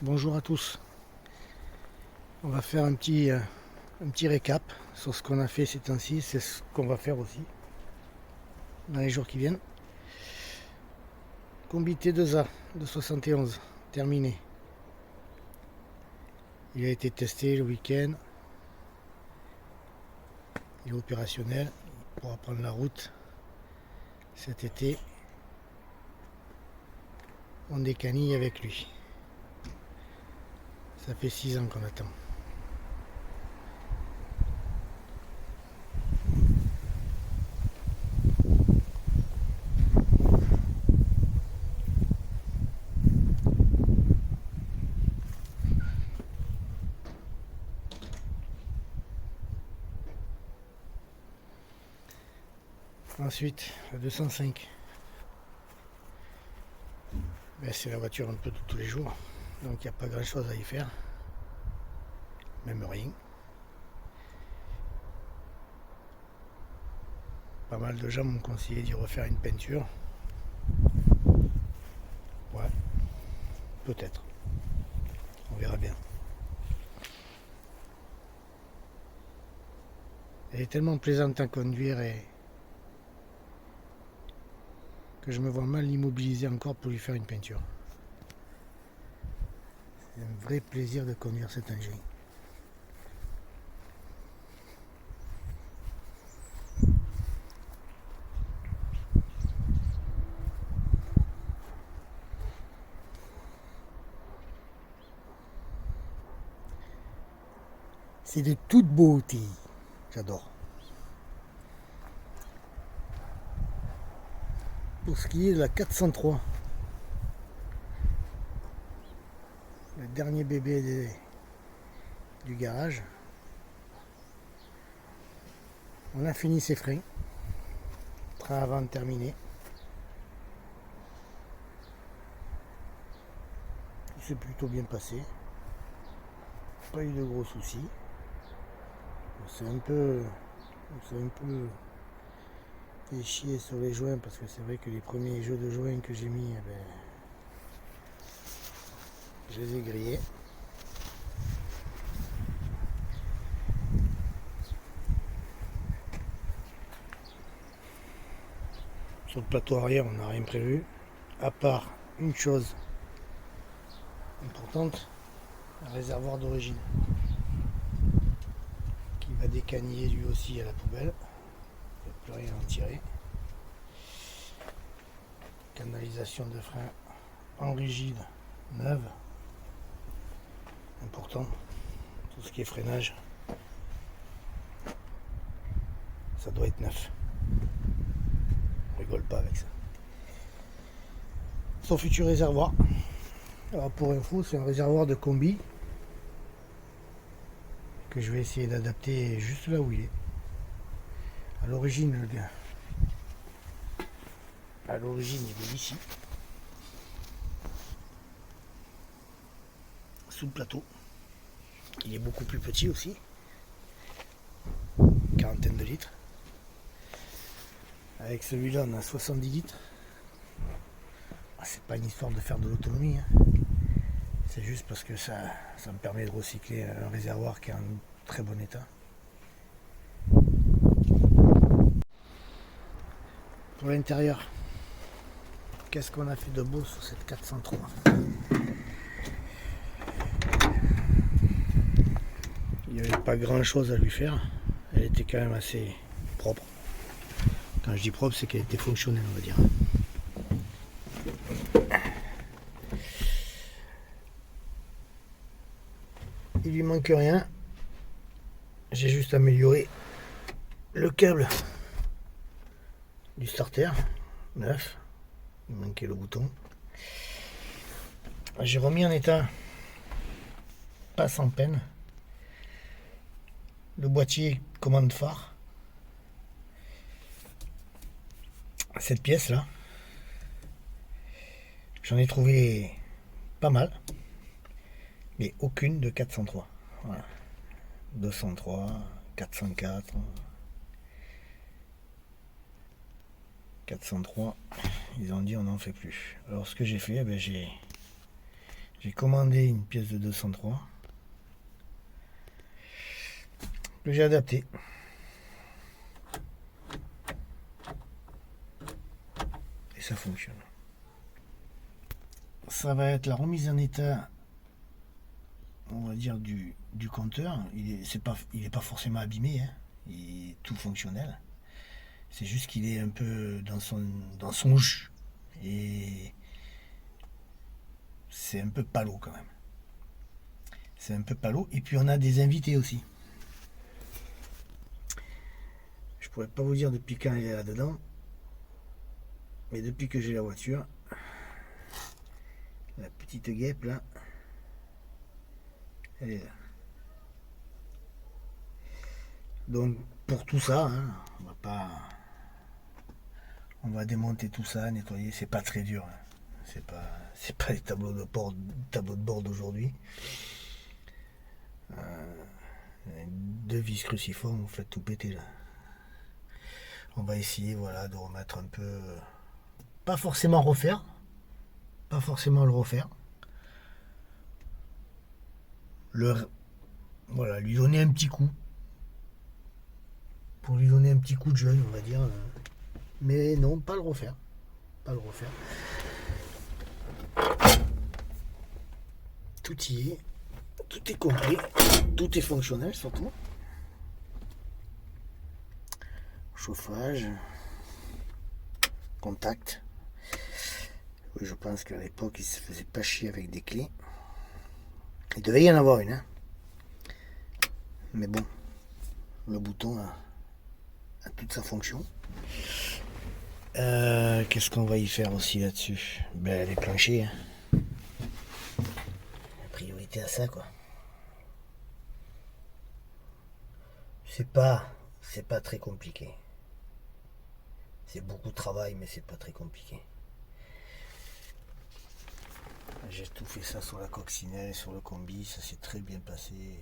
Bonjour à tous. On va faire un petit récap sur ce qu'on a fait ces temps-ci. C'est ce qu'on va faire aussi dans les jours qui viennent. Combi T2A de 71, terminé. Il a été testé le week-end. Il est opérationnel. Il pourra prendre la route cet été. On décanille avec lui. Ça fait 6 ans qu'on attend. Ensuite, la 205. C'est la voiture un peu de tous les jours. Donc il n'y a pas grand chose à y faire. Même rien. Pas mal de gens m'ont conseillé d'y refaire une peinture. Ouais, peut-être. On verra bien. Elle est tellement plaisante à conduire que je me vois mal l'immobiliser encore pour lui faire une peinture. C'est un vrai plaisir de conduire cet engin. C'est de toute beauté. J'adore. Pour ce qui est de la 403, le dernier bébé du garage, on a fini ses freins. Train avant terminé. Il s'est plutôt bien passé. Pas eu de gros soucis. C'est un peu fait chier sur les joints parce que c'est vrai que les premiers jeux de joints que j'ai mis, je les ai grillés. Sur le plateau arrière, on n'a rien prévu, à part une chose importante, un réservoir d'origine qui va décaniller lui aussi à la poubelle. Il n'y a plus rien à en tirer. Canalisation de frein en rigide, neuve. Important. Tout ce qui est freinage, ça doit être neuf. On rigole pas avec ça. Son futur réservoir. Alors pour info, c'est un réservoir de combi que je vais essayer d'adapter juste là où il est. À l'origine, il est ici, sous le plateau. Il est beaucoup plus petit aussi, quarantaine de litres. Avec celui-là, on a 70 litres. C'est pas une histoire de faire de l'autonomie, hein. C'est juste parce que ça me permet de recycler un réservoir qui est en très bon état. Pour l'intérieur, qu'est-ce qu'on a fait de beau sur cette 403? Il n'y avait pas grand chose à lui faire. Elle était quand même assez propre. Quand je dis propre, c'est qu'elle était fonctionnelle, on va dire. Il lui manque rien. J'ai juste amélioré le câble du starter, neuf. Il manquait le bouton. J'ai remis en état, pas sans peine, le boîtier commande phare. Cette pièce là, j'en ai trouvé pas mal, mais aucune de 403. Voilà. 203, 404, 403. Ils ont dit on n'en fait plus. Alors ce que j'ai fait, j'ai J'ai commandé une pièce de 203 que j'ai adaptée. Et ça fonctionne. Ça va être la remise en état, on va dire, du compteur. Il est pas forcément abîmé, hein. Il est tout fonctionnel. C'est juste qu'il est un peu dans son jus. Et c'est un peu palo quand même. C'est un peu palo. Et puis on a des invités aussi. Je pourrais pas vous dire depuis quand elle est là-dedans. Mais depuis que j'ai la voiture, la petite guêpe là, elle est là. Donc pour tout ça, hein, on va démonter tout ça, nettoyer. C'est pas très dur. Hein. C'est pas les tableaux de bord d'aujourd'hui. Deux vis cruciformes, vous faites tout péter là. On va essayer, voilà, de remettre un peu, pas forcément refaire, pas forcément le refaire. Voilà, lui donner un petit coup. Pour lui donner un petit coup de jeune, on va dire. Mais non, pas le refaire. Pas le refaire. Tout y est. Tout est complet. Tout est fonctionnel surtout. Chauffage. Contact. Oui, je pense qu'à l'époque, il se faisait pas chier avec des clés. Il devait y en avoir une, hein. Mais bon, le bouton a toute sa fonction. Qu'est-ce qu'on va y faire aussi là-dessus? Ben, les planchers. Hein. La priorité à ça, quoi. C'est pas très compliqué. C'est beaucoup de travail, mais c'est pas très compliqué. J'ai tout fait ça sur la coccinelle, sur le combi, ça s'est très bien passé.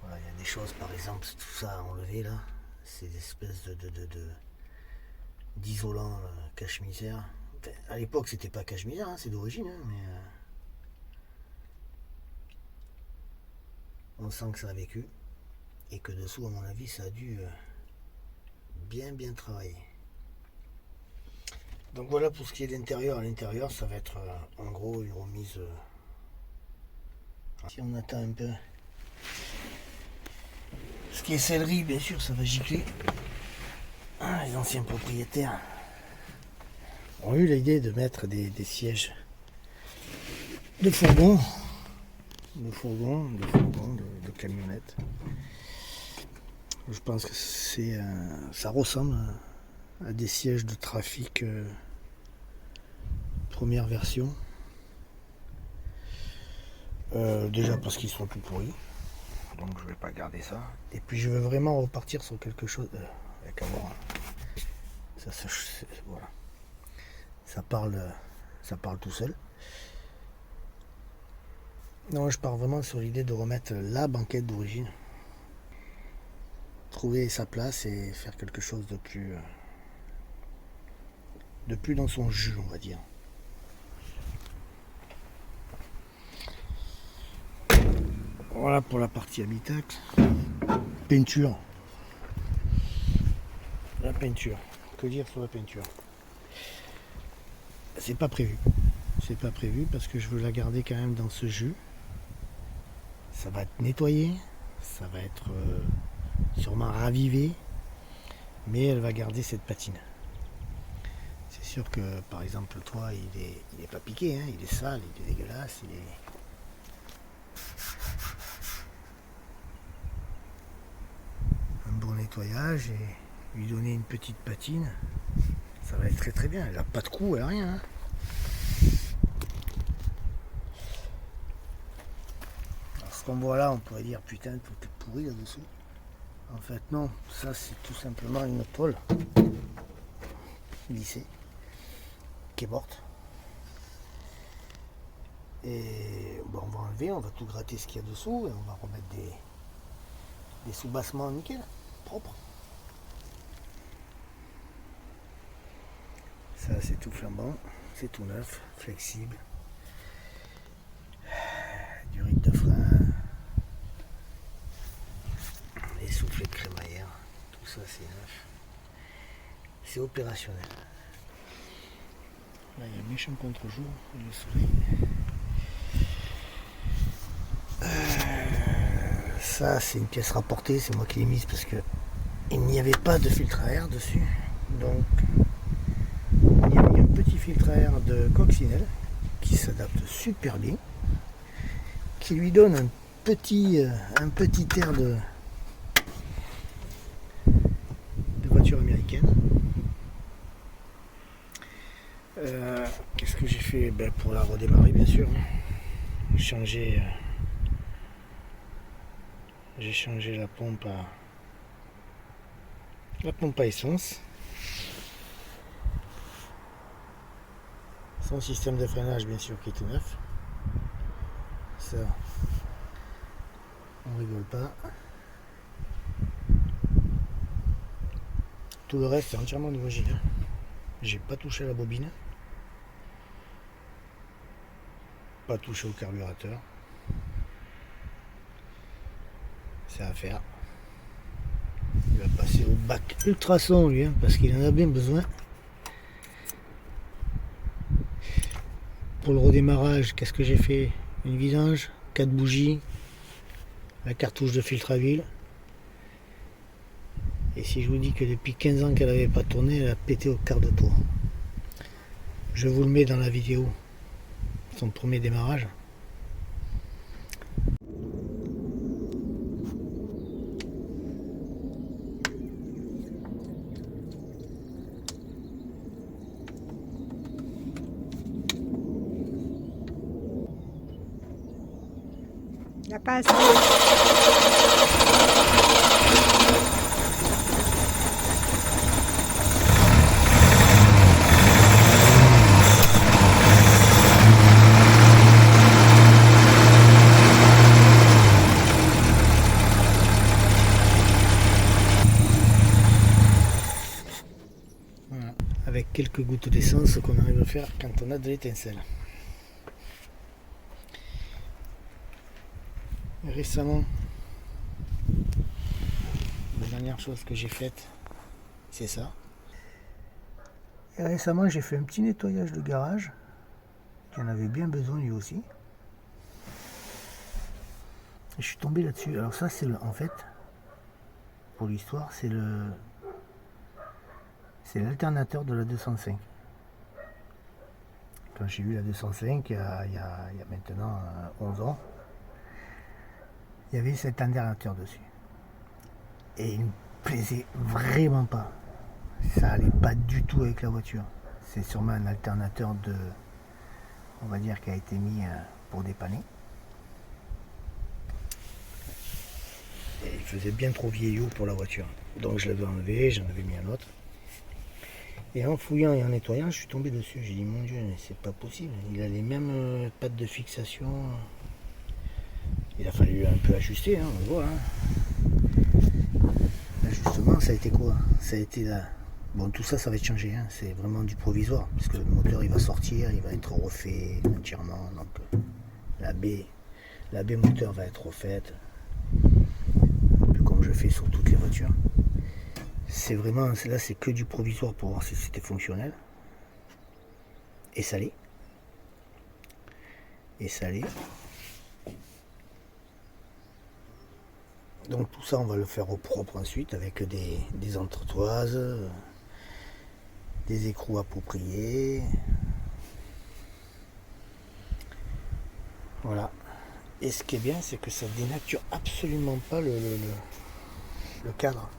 Voilà, il y a des choses, par exemple, tout ça à enlever là, ces espèces d'isolants cache-misère. Enfin, à l'époque, c'était pas cache-misère, hein, c'est d'origine, hein, mais on sent que ça a vécu et que dessous, à mon avis, ça a dû bien travailler. Donc voilà pour ce qui est de l'intérieur. À l'intérieur, ça va être en gros une remise. Si on attend un peu. Ce qui est céleri, bien sûr, ça va gicler. Ah, les anciens propriétaires ont eu l'idée de mettre des sièges de fourgon, de camionnettes. Je pense que ça ressemble à des sièges de trafic première version. Déjà parce qu'ils sont tout pourris. Donc je vais pas garder ça. Et puis je veux vraiment repartir sur quelque chose avec avoir. Voilà. Ça parle tout seul. Non, je pars vraiment sur l'idée de remettre la banquette d'origine. Trouver sa place et faire quelque chose de plus dans son jus, on va dire. Voilà pour la partie habitacle. Peinture. La peinture. Que dire sur la peinture? C'est pas prévu. C'est pas prévu parce que je veux la garder quand même dans ce jus. Ça va être nettoyé. Ça va être sûrement ravivé. Mais elle va garder cette patine. C'est sûr que par exemple le toit il est pas piqué, hein, il est sale, il est dégueulasse, il est. Un bon nettoyage et lui donner une petite patine, ça va être très très bien. Elle n'a pas de cou, elle n'a rien. Hein. Alors, ce qu'on voit là, on pourrait dire putain, tout est pourri là-dessous. En fait, non, ça c'est tout simplement une tôle lissée qui est morte. Et bon, on va enlever, on va tout gratter ce qu'il y a dessous et on va remettre des soubassements nickel, propres. Ça c'est tout flambant, c'est tout neuf, flexible. c'est neuf. C'est opérationnel. Là, il y a un méchant contre-jour, le soleil. Ça, c'est une pièce rapportée, c'est moi qui l'ai mise parce que il n'y avait pas de filtre à air dessus. Donc, il y a mis un petit filtre à air de coccinelle qui s'adapte super bien, qui lui donne un petit air de voiture américaine. Qu'est-ce que j'ai fait? Pour la redémarrer, bien sûr. J'ai changé la pompe à essence. Son système de freinage, bien sûr, qui est tout neuf. Ça, on rigole pas. Tout le reste est entièrement d'origine. J'ai pas touché à la bobine, pas touché au carburateur. C'est à faire. Il va passer au bac ultrason lui, parce qu'il en a bien besoin. Pour le redémarrage, qu'est-ce que j'ai fait? Une vidange, 4 bougies, la cartouche de filtre à huile. Et si je vous dis que depuis 15 ans qu'elle n'avait pas tourné, elle a pété au quart de tour. Je vous le mets dans la vidéo, son premier démarrage. La passe. Voilà. Avec quelques gouttes d'essence qu'on arrive à faire quand on a de l'étincelle. Récemment, la dernière chose que j'ai faite, c'est ça. Et récemment, j'ai fait un petit nettoyage de garage, qui en avait bien besoin lui aussi. Et je suis tombé là-dessus. Alors ça, c'est en fait, pour l'histoire, c'est l'alternateur de la 205. Quand j'ai eu la 205, il y a maintenant 11 ans, il y avait cet alternateur dessus. Et il me plaisait vraiment pas. Ça allait pas du tout avec la voiture. C'est sûrement un alternateur on va dire, qui a été mis pour dépanner. Et il faisait bien trop vieillot pour la voiture. Donc je l'avais enlevé, j'en avais mis un autre. Et en fouillant et en nettoyant, je suis tombé dessus. J'ai dit, mon Dieu, c'est pas possible. Il a les mêmes pattes de fixation. Il a fallu un peu ajuster, on le voit. L'ajustement, ça a été quoi? Ça a été là. Bon, tout ça, ça va être changé. C'est vraiment du provisoire. Parce que le moteur, il va sortir, il va être refait entièrement. Donc, la baie moteur va être refaite. Un peu comme je fais sur toutes les voitures. C'est vraiment, là, c'est que du provisoire pour voir si c'était fonctionnel. Et ça l'est. Donc tout ça, on va le faire au propre ensuite avec des entretoises, des écrous appropriés. Voilà. Et ce qui est bien, c'est que ça dénature absolument pas le cadre.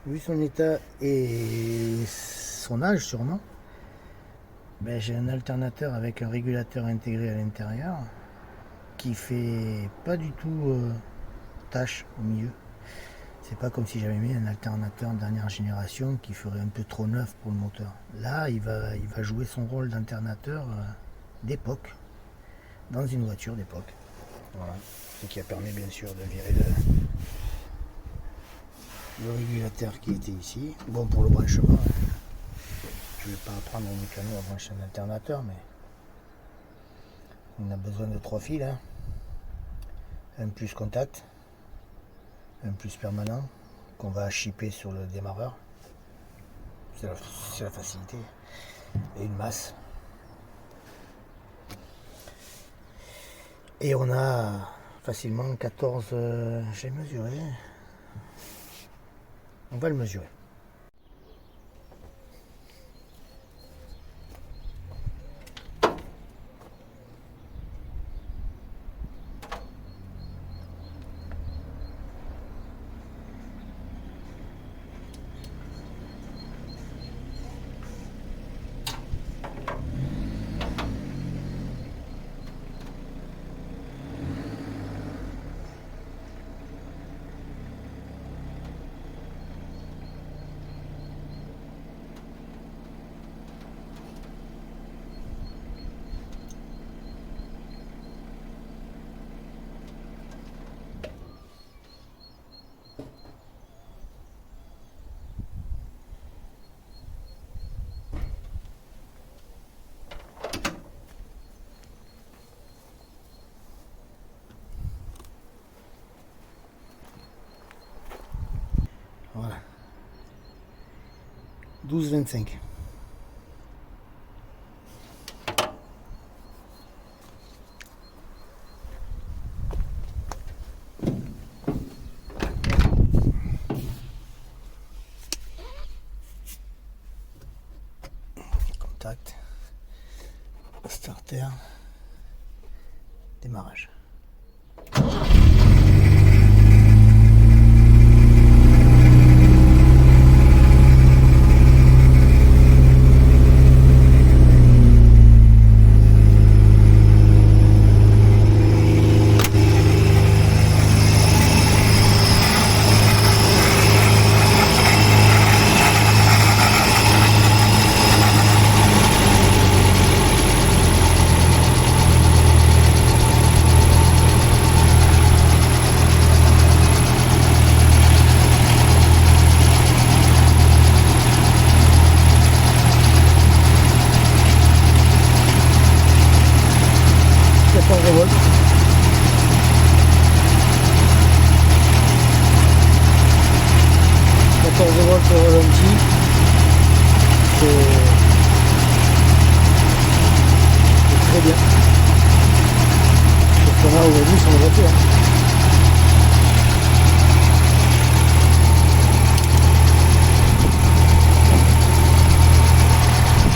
Vu son état et son âge sûrement, j'ai un alternateur avec un régulateur intégré à l'intérieur qui fait pas du tout tâche au milieu. C'est pas comme si j'avais mis un alternateur dernière génération qui ferait un peu trop neuf pour le moteur. Là, il va jouer son rôle d'alternateur d'époque, dans une voiture d'époque. Voilà. Ce qui a permis bien sûr de virer le régulateur qui était ici. Bon, pour le branchement, je ne vais pas apprendre un mécano à brancher un alternateur, mais on a besoin de 3 fils. Un plus contact, un plus permanent qu'on va chipper sur le démarreur. C'est la facilité. Et une masse. Et on a facilement 14, j'ai mesuré. On va le mesurer. Voilà. 12,25. Contact. Starter. Démarrage. Volts au ralenti, c'est très bien. C'est ce qu'on a aujourd'hui sur la voiture.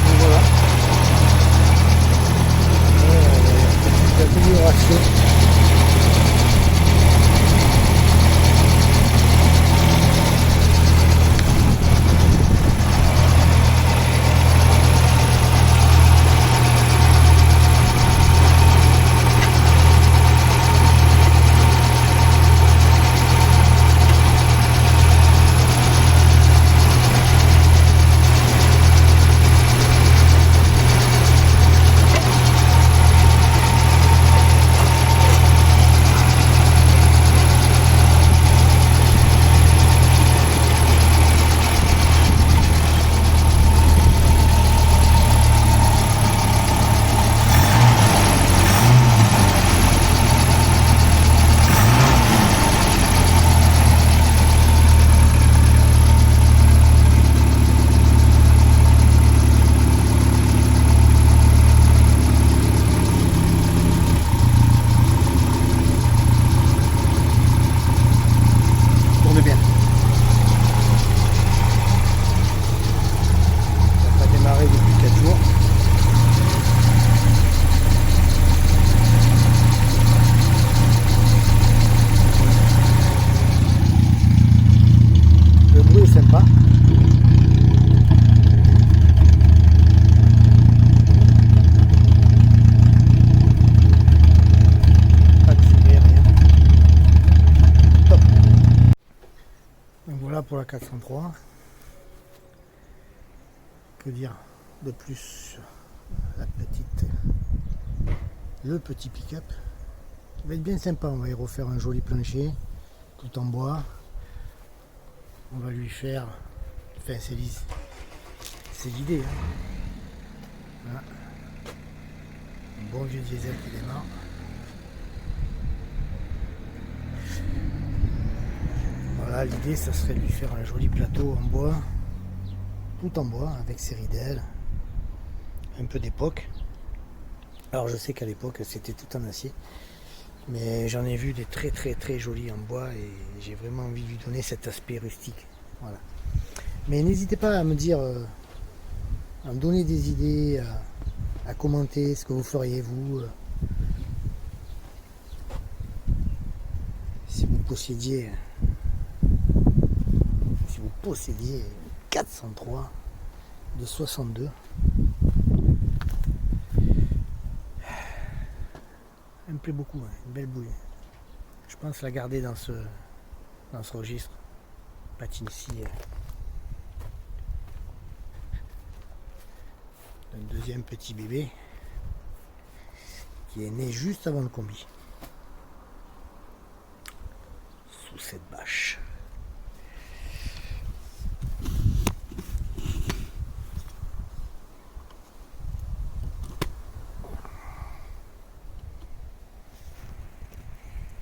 Donc voilà. L'amélioration. Pour la 403. Que dire de plus sur le petit pick-up? Il va être bien sympa. On va y refaire un joli plancher tout en bois. On va lui faire, enfin c'est l'idée, hein. Voilà. Un bon vieux diesel qui démarre. Voilà, l'idée ça serait de lui faire un joli plateau en bois, tout en bois, avec ses ridelles, un peu d'époque. Alors je sais qu'à l'époque c'était tout en acier, mais j'en ai vu des très très très jolis en bois et j'ai vraiment envie de lui donner cet aspect rustique. Voilà. Mais n'hésitez pas à me dire, à me donner des idées, à commenter ce que vous feriez vous. Si vous possédiez une 403 de 62. Elle me plaît beaucoup, hein, une belle bouille. Je pense la garder dans ce registre. Patine ici. Un deuxième petit bébé qui est né juste avant le combi. Sous cette bâche.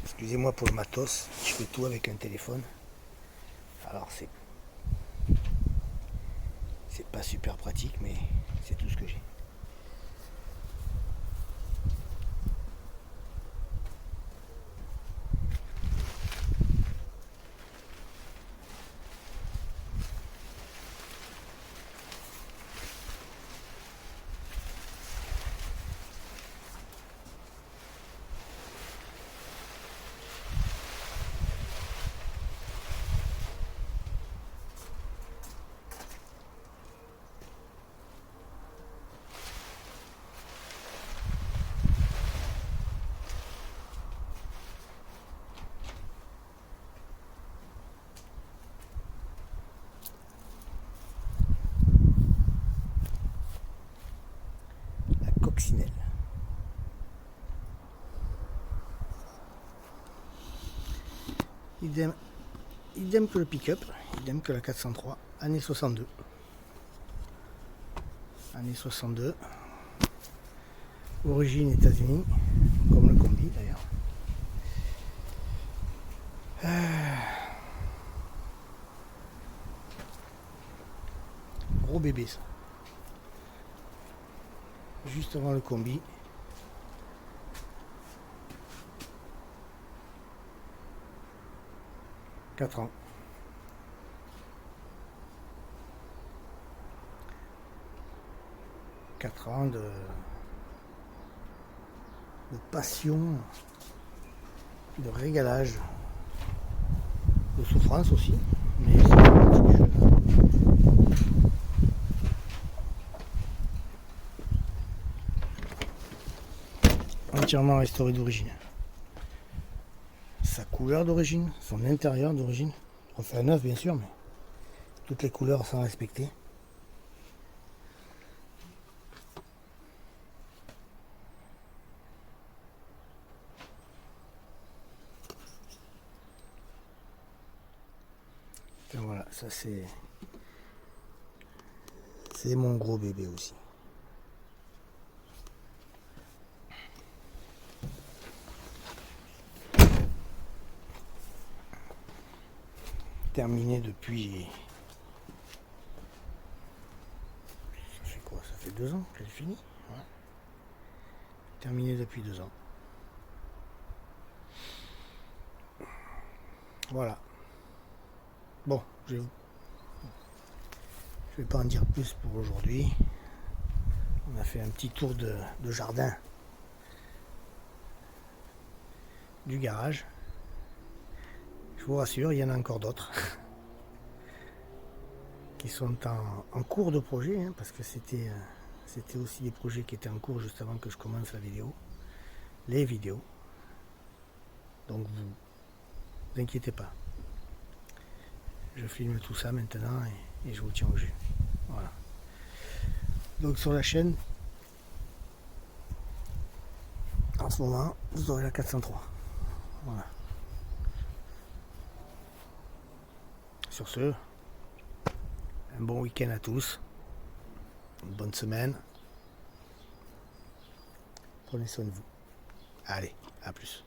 Excusez-moi pour le matos, je fais tout avec un téléphone. Alors c'est pas super pratique, mais c'est tout ce que j'ai. Coccinelle. Idem que le pick-up, idem que la 403, année 62. Année 62. Origine États-Unis, comme le combi d'ailleurs. Gros bébé ça. Juste avant le combi. Quatre ans. Quatre ans de passion, de régalage, de souffrance aussi, mais c'est partie du jeu. Entièrement restauré d'origine. Sa couleur d'origine, son intérieur d'origine, refait à neuf bien sûr, mais toutes les couleurs sont respectées. Et voilà, ça c'est mon gros bébé aussi. Terminé depuis... Ça fait quoi? Ça fait 2 ans qu'elle est finie, ouais. Terminé depuis 2 ans. Voilà. Bon, je vais pas en dire plus pour aujourd'hui. On a fait un petit tour de jardin du garage. Je vous rassure, il y en a encore d'autres qui sont en cours de projet, hein, parce que c'était aussi des projets qui étaient en cours juste avant que je commence les vidéos. Donc vous inquiétez pas. Je filme tout ça maintenant et je vous tiens au jus. Voilà. Donc sur la chaîne, en ce moment, vous aurez la 403. Voilà. Sur ce, un bon week-end à tous. Une bonne semaine. Prenez soin de vous. Allez, à plus.